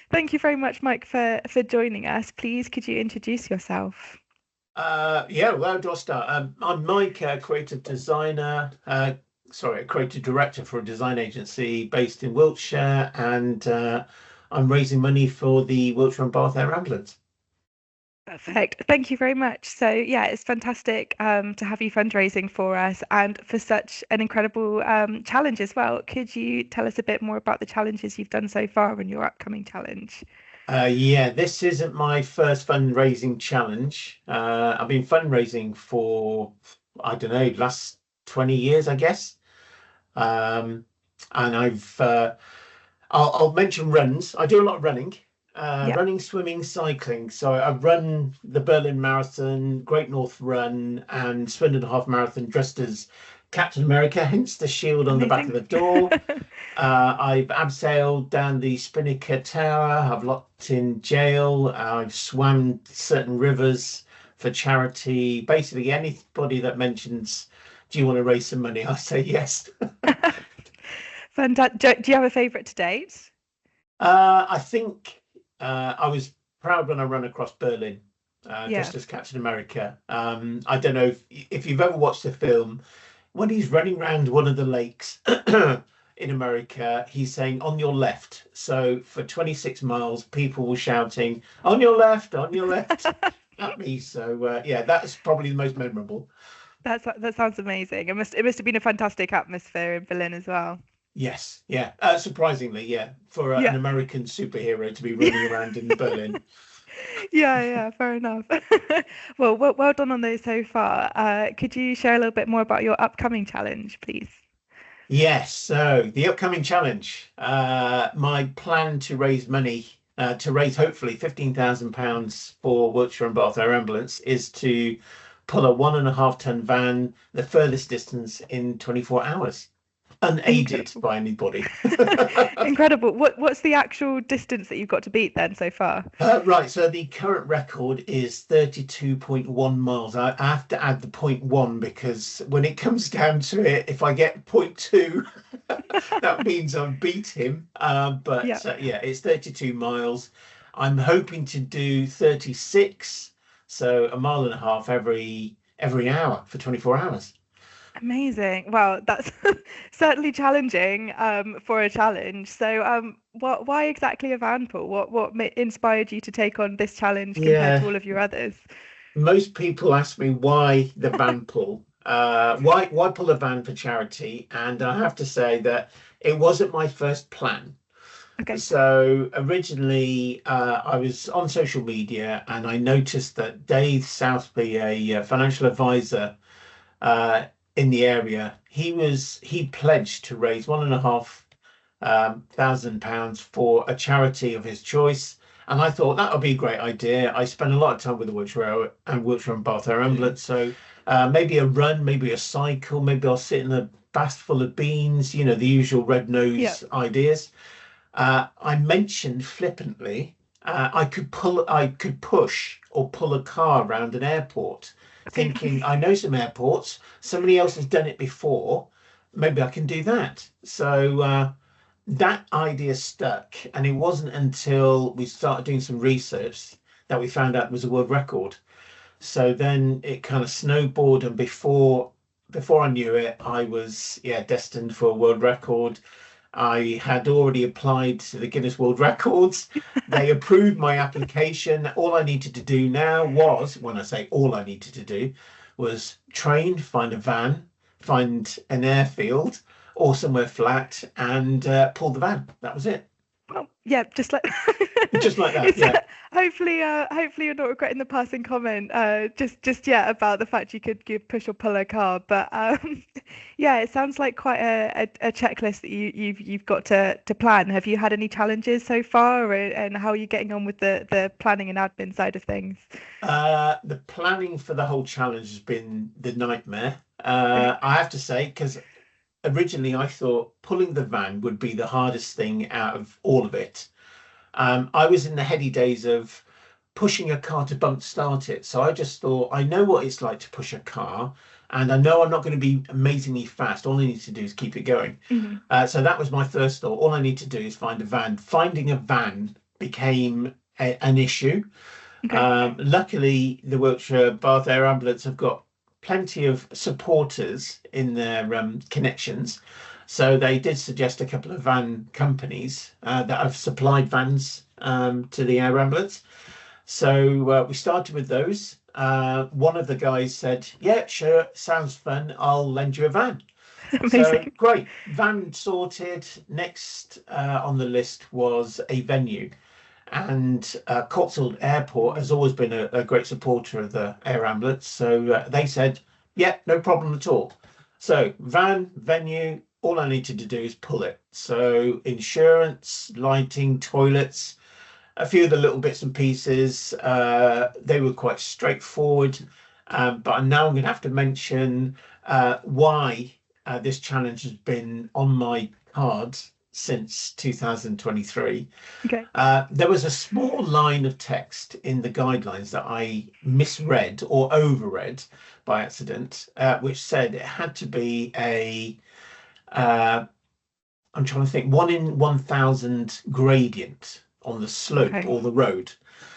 Thank you very much, Mike, for joining us. Please, could you introduce yourself? Yeah, where do I start? I'm Mike, creative designer, sorry, a creative director for a design agency based in Wiltshire, and I'm raising money for the Wiltshire and Bath Air Ambulance. Perfect. Thank you very much. So, yeah, it's fantastic to have you fundraising for us and for such an incredible challenge as well. Could you tell us a bit more about the challenges you've done so far and your upcoming challenge? Yeah, this isn't my first fundraising challenge. I've been fundraising for, I don't know, last 20 years, I guess. Um, and I'll mention runs. I do a lot of running, Yeah, running, swimming, cycling. So I've run the Berlin Marathon, Great North Run, and Swindon Half Marathon dressed as Captain America, hence the shield on the back of amazing. the door. I've abseiled down the Spinnaker Tower. I've locked in jail. I've swam certain rivers for charity. Basically, anybody that mentions, "Do you want to raise some money?" I say yes. Fantastic. Do you have a favorite to date? I think I was proud when I ran across Berlin, Yeah, just as Captain America. I don't know if you've ever watched the film, when he's running around one of the lakes in America, he's saying on your left. So for 26 miles, people were shouting on your left at me. So yeah, that's probably the most memorable. that sounds amazing. It must have been a fantastic atmosphere in Berlin as well. Yes, yeah. Surprisingly, yeah, for an Yeah. American superhero to be running around in Berlin. Yeah, fair enough. Well done on those so far. Could you share a little bit more about your upcoming challenge, please? Yes, so the upcoming challenge, my plan to raise money, to raise hopefully £15,000 for Wiltshire and Bath Air Ambulance is to pull a 1.5 ton van the furthest distance in 24 hours, unaided Incredible. by anybody. Incredible. What's the actual distance that you've got to beat then so far? Right, so the current record is 32.1 miles. I have to add the point one because when it comes down to it, if I get point two, that means I've beat him. Yeah, But yeah, it's 32 miles. I'm hoping to do 36, so a mile and a half every hour for 24 hours. amazing. Well, that's certainly challenging for a challenge. So, why exactly a van pool? What inspired you to take on this challenge compared to Yeah, all of your others? most people ask me why the van pull. Why pull a van for charity? And I have to say that it wasn't my first plan. Okay. So originally, I was on social media and I noticed that Dave Southby, a financial advisor uh, in the area, he pledged to raise £1,500 for a charity of his choice. And I thought that would be a great idea. I spend a lot of time with the Wiltshire and Bath Air Ambulance. So maybe a run, maybe a cycle, maybe I'll sit in a bath full of beans, the usual red Yeah. nose ideas. I mentioned flippantly I could push or pull a car around an airport, Okay. thinking I know some airports, somebody else has done it before, maybe I can do that. So that idea stuck, and it wasn't until we started doing some research that we found out it was a world record. So then it kind of snowballed, and before I knew it, I was destined for a world record. I had already applied to the Guinness World Records. They approved my application. All I needed to do now was, when I say all I needed to do, was train, find a van, find an airfield or somewhere flat, and pull the van. That was it. Well, yeah, just like Just like that. it's Yeah. hopefully you're not regretting the passing comment just yet about the fact you could push or pull a car. But yeah, it sounds like quite a checklist that you've got to plan. Have you had any challenges so far, and how are you getting on with the planning and admin side of things? The planning for the whole challenge has been the nightmare. Really? I have to say, because originally I thought pulling the van would be the hardest thing out of all of it. I was in the heady days of pushing a car to bump start it. So I just thought, I know what it's like to push a car, and I know I'm not going to be amazingly fast. All I need to do is keep it going. Mhm. So that was my first thought. All I need to do is find a van. Finding a van became an issue. Okay. Luckily, the Wiltshire Bath Air Ambulance have got plenty of supporters in their connections. So they did suggest a couple of van companies that have supplied vans to the air ambulance. So we started with those. One of the guys said, "Yeah, sure, sounds fun. I'll lend you a van." So Amazing. great, van sorted. Next on the list was a venue. And Cotswold Airport has always been a great supporter of the air ambulance. So they said, yeah, no problem at all. So van, venue, all I needed to do is pull it. So insurance, lighting, toilets, a few of the little bits and pieces, they were quite straightforward. But now I'm going to have to mention why this challenge has been on my cards since 2023. Okay. There was a small line of text in the guidelines that I misread or overread by accident, which said it had to be uh, I'm trying to think, 1 in 1,000 gradient on the slope Okay. or the road.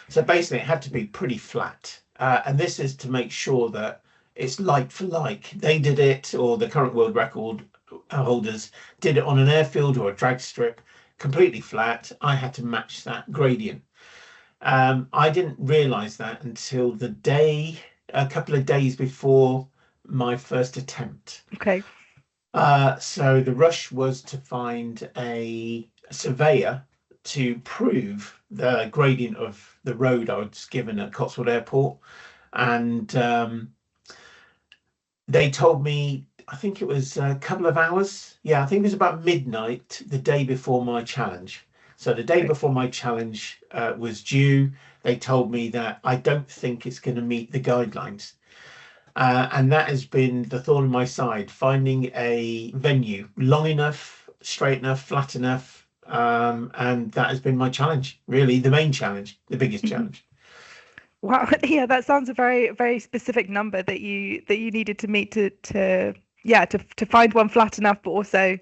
So basically, it had to be pretty flat. And this is to make sure that it's like for like. They did it, or the current world record holders did it on an airfield or a drag strip, completely flat. I had to match that gradient. I didn't realize that until a couple of days before my first attempt. Okay. So the rush was to find a surveyor to prove the gradient of the road I was given at Cotswold Airport. And they told me, I think it was a couple of hours. Yeah, I think it was about midnight the day before my challenge. So the day Okay. before my challenge was due, they told me that I don't think it's going to meet the guidelines. And that has been the thorn in my side, finding a venue long enough, straight enough, flat enough. And that has been my challenge, really, the main challenge, the biggest Mhm. challenge. Wow. Yeah, that sounds a very specific number that you needed to meet to find one flat enough, but also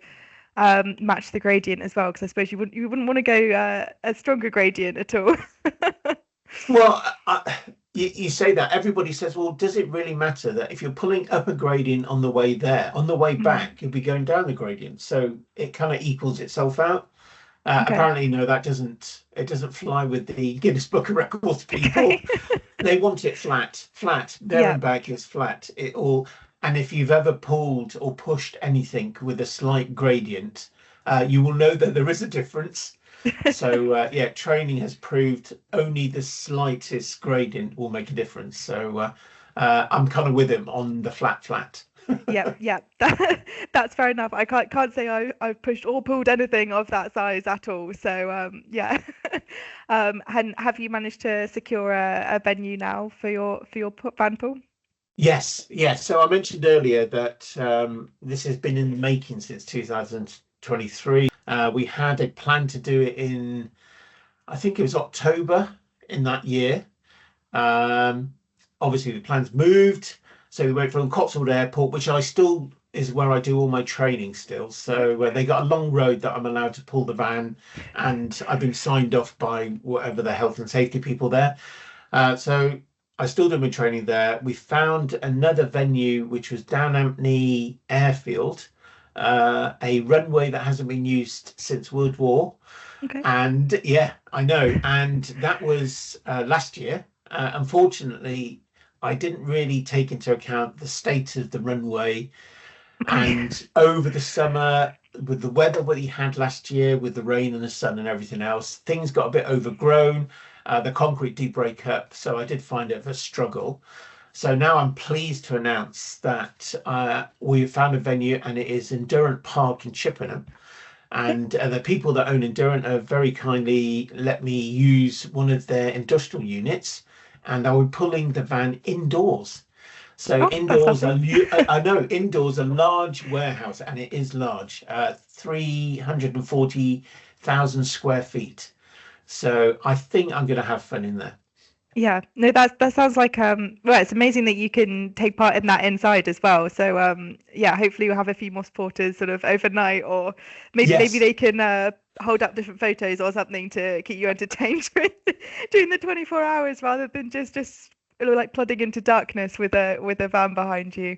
match the gradient as well. Because I suppose you wouldn't want to go a stronger gradient at all. Well, you say that everybody says, well, does it really matter that if you're pulling up a gradient on the way there, on the way Mm. back, you'll be going down the gradient. So it kind of equals itself out. Okay. Apparently, no, it doesn't fly with the Guinness Book of Records people. Okay. They want it flat, flat, there Yeah. and back is flat. It all, and if you've ever pulled or pushed anything with a slight gradient, you will know that there is a difference. So yeah, training has proved only the slightest gradient will make a difference. So I'm kind of with him on the flat, flat. Yep, yep. That's fair enough. I can't say I've pushed or pulled anything of that size at all. So yeah. And have you managed to secure a venue now for your van pool? Yes, yes. So I mentioned earlier that this has been in the making since 2023. We had a plan to do it in, I think it was October in that year. Um, Obviously, the plans moved. So we went from Cotswold Airport, which I still is where I do all my training still. So they got a long road that I'm allowed to pull the van, and I've been signed off by whatever the health and safety people there. So I still do my training there. We found another venue, which was down Ampney Airfield, a runway that hasn't been used since World War. Okay. And yeah, I know. And that was last year. Unfortunately, I didn't really take into account the state of the runway. Okay. And over the summer, with the weather we had last year, with the rain and the sun and everything else, things got a bit overgrown. The concrete did break up, so I did find it of a struggle. So now I'm pleased to announce that we found a venue, and it is Endurance Park in Chippenham. Okay. And the people that own Endurance have very kindly let me use one of their industrial units, and I will be pulling the van indoors. So Oh, that's indoors, lovely. I know indoors a large warehouse, and it is large, 340,000 square feet. So I think I'm going to have fun in there. Yeah, no, that sounds like well, it's amazing that you can take part in that inside as well. So yeah, hopefully you'll have a few more supporters sort of overnight, or maybe Yes. they can hold up different photos or something to keep you entertained during the 24 hours rather than just like plodding into darkness with a van behind you.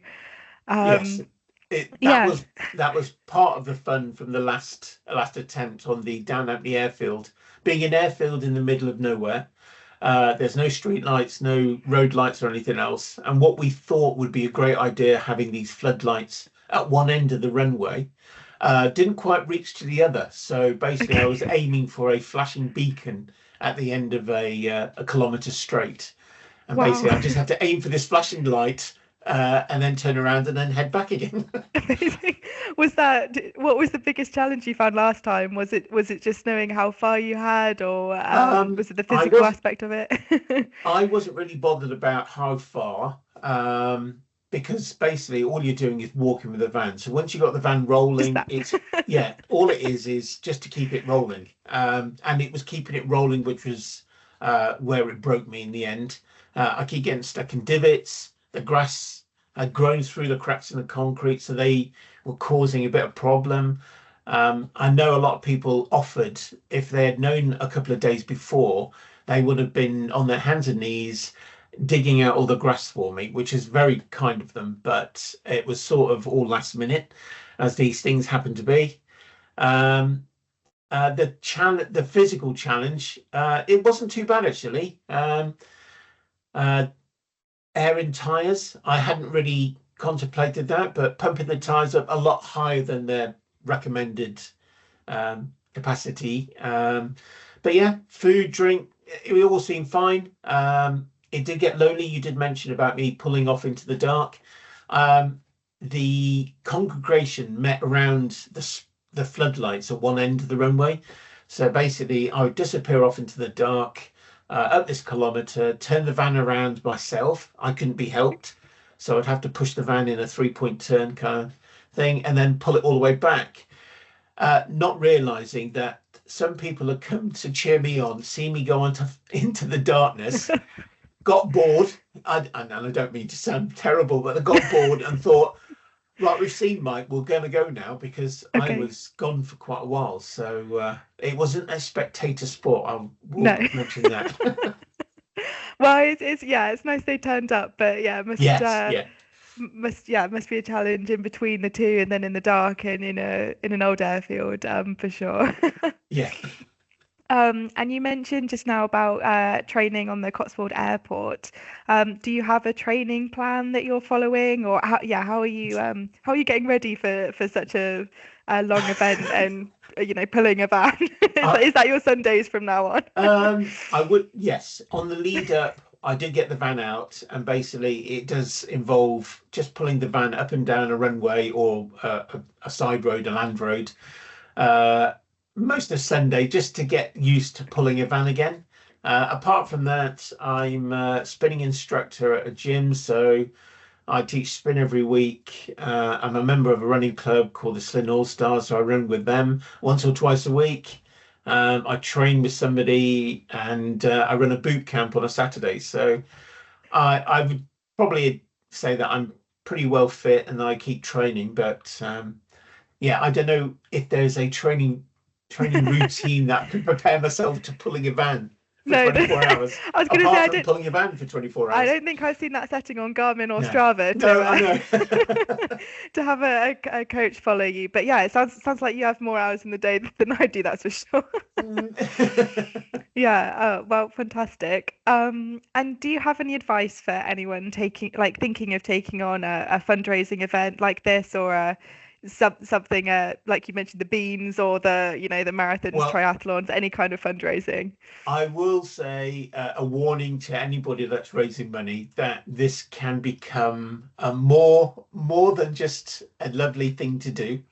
Yes, Um, that yeah. was part of the fun from the last attempt on the down at the airfield. Being an airfield in the middle of nowhere, there's no street lights, no road lights or anything else. And what we thought would be a great idea, having these floodlights at one end of the runway, didn't quite reach to the other. So basically, I was Okay. aiming for a flashing beacon at the end of a kilometre straight. And Wow. basically, I just had to aim for this flashing light and then turn around and then head back again. Amazing. What was the biggest challenge you found last time? Was it just knowing how far you had, or was it the I physical was aspect of it? I wasn't really bothered about how far, because basically all you're doing is walking with the van. So once you got the van Just rolling, that. it's yeah, all it is just to keep it rolling. And it was keeping it rolling, which was where it broke me in the end. I keep getting stuck in divots. The grass had grown through the cracks in the concrete, so they were causing a bit of problem. I know a lot of people offered, if they had known a couple of days before, they would have been on their hands and knees digging out all the grass for me, which is very kind of them, but it was sort of all last minute, as these things happen to be. Um, the physical challenge, it wasn't too bad actually. Uh, Air in tires, I hadn't really contemplated that, but pumping the tires up a lot higher than their recommended capacity. But yeah, food, drink, it all seemed fine. It did get lonely. You did mention about me pulling off into the dark. Um, the congregation met around the floodlights at one end of the runway. So basically, I would disappear off into the dark, up this kilometre, turn the van around myself. I couldn't be helped. So I'd have to push the van in a 3-point turn kind of thing and then pull it all the way back, not realizing that some people had come to cheer me on, see me go into the darkness, got bored. And I don't mean to sound terrible, but they got bored and thought, right, we've seen Mike, we're going to go now, because I Okay. was gone for quite a while. So it wasn't a spectator sport. I No. will mention that. Well, it's yeah, it's nice they turned up, but yeah, Yes, yeah, must be a challenge in between the two, and then in the dark and in an old airfield, for sure. yeah. And you mentioned just now about training on the Cotswold Airport. Do you have a training plan that you're following, or how are you getting ready for such a long event and pulling a van? I, Is that your Sundays from now on? I would, yes. On the lead up, I did get the van out, and basically it does involve just pulling the van up and down a runway or a side road, a land road, uh, most of Sunday, just to get used to pulling a van again. Apart from that, I'm a spinning instructor at a gym, so I teach spin every week. I'm a member of a running club called the Slin All Stars, so I run with them once or twice a week. I train with somebody, and I run a boot camp on a Saturday. So I would probably say that I'm pretty well fit and I keep training. But yeah, I don't know if there's a training routine that could prepare myself to pulling a van for No, 24 hours, I was gonna say apart from pulling a van for 24 I hours. don't think I've seen that setting on Garmin or No, Strava no, I know. to have a coach follow you. But yeah, it sounds like you have more hours in the day than I do, that's for sure. Yeah, well, fantastic. And do you have any advice for anyone thinking of taking on a fundraising event like this, or something like you mentioned, the beans or the marathons, Well, triathlons, any kind of fundraising? I will say a warning to anybody that's raising money that this can become a more than just a lovely thing to do.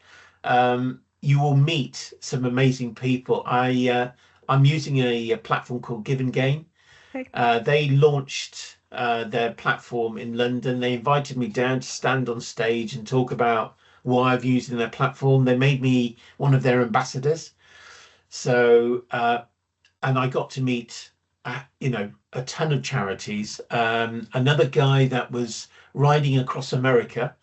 You will meet some amazing people. I'm using a platform called Give and Gain. Okay. They launched their platform in London. They invited me down to stand on stage and talk about why I've used in their platform. They made me one of their ambassadors. So and I got to meet, a ton of charities. Another guy that was riding across America.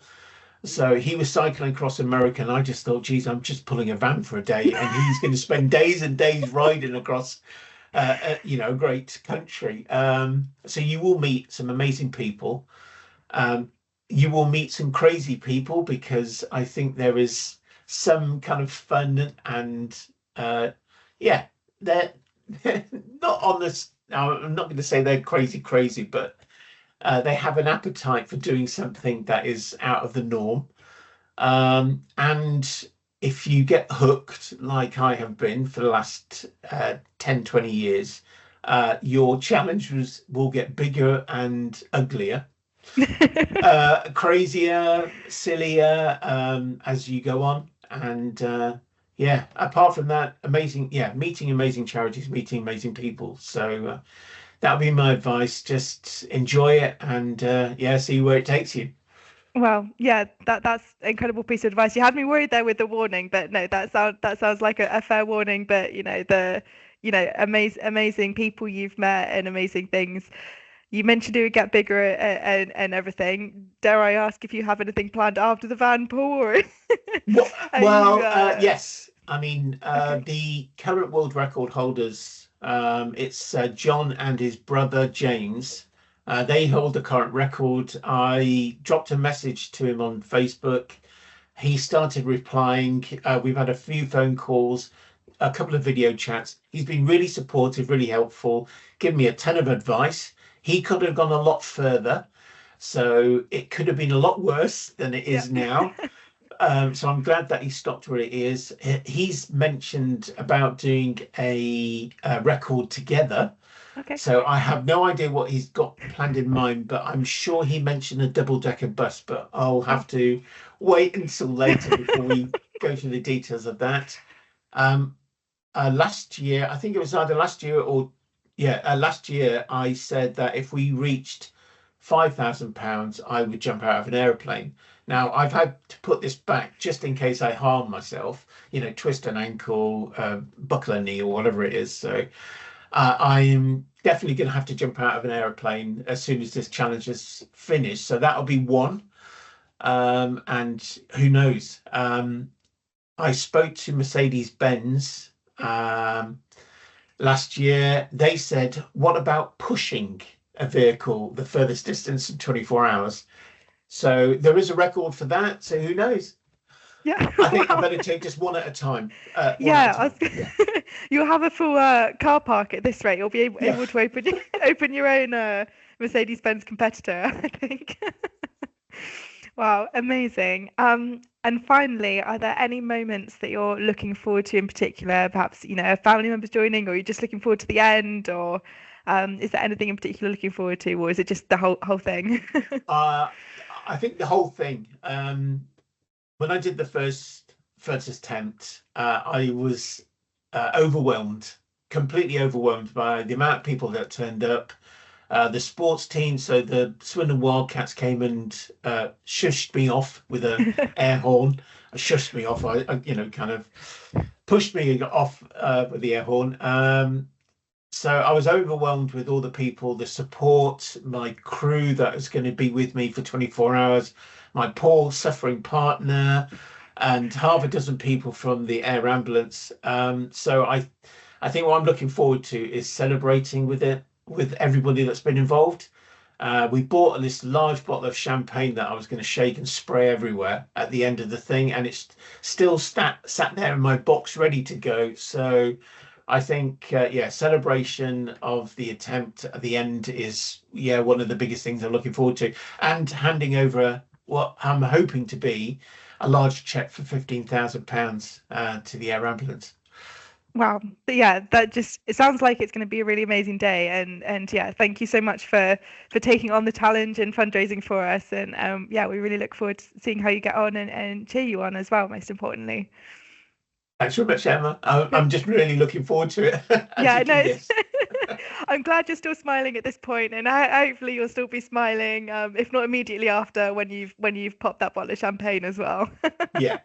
So he was cycling across America, and I just thought, geez, I'm just pulling a van for a day, and he's going to spend days and days riding across, a great country. So you will meet some amazing people. Um, you will meet some crazy people because I think there is some kind of fun and yeah, they're, they're not on this. Now, I'm not going to say they're crazy, crazy, but they have an appetite for doing something that is out of the norm. And if you get hooked, like I have been for the last 10, 20 years, your challenges will get bigger and uglier, crazier, sillier, as you go on. And yeah, apart from that, amazing, yeah, meeting amazing charities, meeting amazing people. So that would be my advice. Just enjoy it and yeah, see where it takes you. Well, yeah, that's an incredible piece of advice. You had me worried there with the warning, but no, that sounds like a fair warning. But amazing people you've met and amazing things. You mentioned it would get bigger and everything. Dare I ask if you have anything planned after the van, Paul, or are you Yes. I mean, okay? the current world record holders, it's John and his brother James. They hold the current record. I dropped a message to him on Facebook. He started replying. We've had a few phone calls, a couple of video chats. He's been really supportive, really helpful, given me a ton of advice. He could have gone a lot further, so it could have been a lot worse than it Yeah. is now. So I'm glad that he stopped where it is. He's mentioned about doing a record together. Okay. So I have no idea what he's got planned in mind, but I'm sure he mentioned a double-decker bus, but I'll Wow. have to wait until later before we go through the details of that. Um, Last year, I think it was either last year or yeah, last year I said that if we reached £5,000, I would jump out of an aeroplane. Now I've had to put this back just in case I harm myself, twist an ankle, buckle a knee, or whatever it is. So I am definitely going to have to jump out of an aeroplane as soon as this challenge is finished. So that'll be one. And who knows? I spoke to Mercedes-Benz um, last year. They said, what about pushing a vehicle the furthest distance in 24 hours? So there is a record for that. So who knows? Yeah. I think I Wow. better take just one at a time. One at a Yeah, time. Yeah. you'll have a full car park at this rate. You'll be Yeah. able to open your own Mercedes-Benz competitor, I think. Wow, amazing. And finally, are there any moments that you're looking forward to in particular? Perhaps, a family member's joining, or you're just looking forward to the end, or is there anything in particular looking forward to, or is it just the whole thing? Uh, I think the whole thing. When I did the first attempt, I was overwhelmed, completely overwhelmed by the amount of people that turned up. The sports team, so the Swindon Wildcats came and shushed me off with a air horn. Shushed me off. Kind of pushed me off with the air horn. So I was overwhelmed with all the people, the support, my crew that was going to be with me for 24 hours, my poor suffering partner, and half a dozen people from the air ambulance. So I think what I'm looking forward to is celebrating with it, with everybody that's been involved. We bought this large bottle of champagne that I was going to shake and spray everywhere at the end of the thing, and it's still sat there in my box ready to go. So I think, yeah, celebration of the attempt at the end is, yeah, one of the biggest things I'm looking forward to, and handing over what I'm hoping to be a large check for £15,000 to the air ambulance. Wow. But yeah, it sounds like it's going to be a really amazing day. And yeah, thank you so much for taking on the challenge and fundraising for us. And yeah, we really look forward to seeing how you get on and cheer you on as well, most importantly. Thanks very much, Emma. Yeah, I'm just really looking forward to it, as yeah, you no, can guess. I'm glad you're still smiling at this point, and hopefully you'll still be smiling, if not immediately after when you've popped that bottle of champagne as well. Yeah.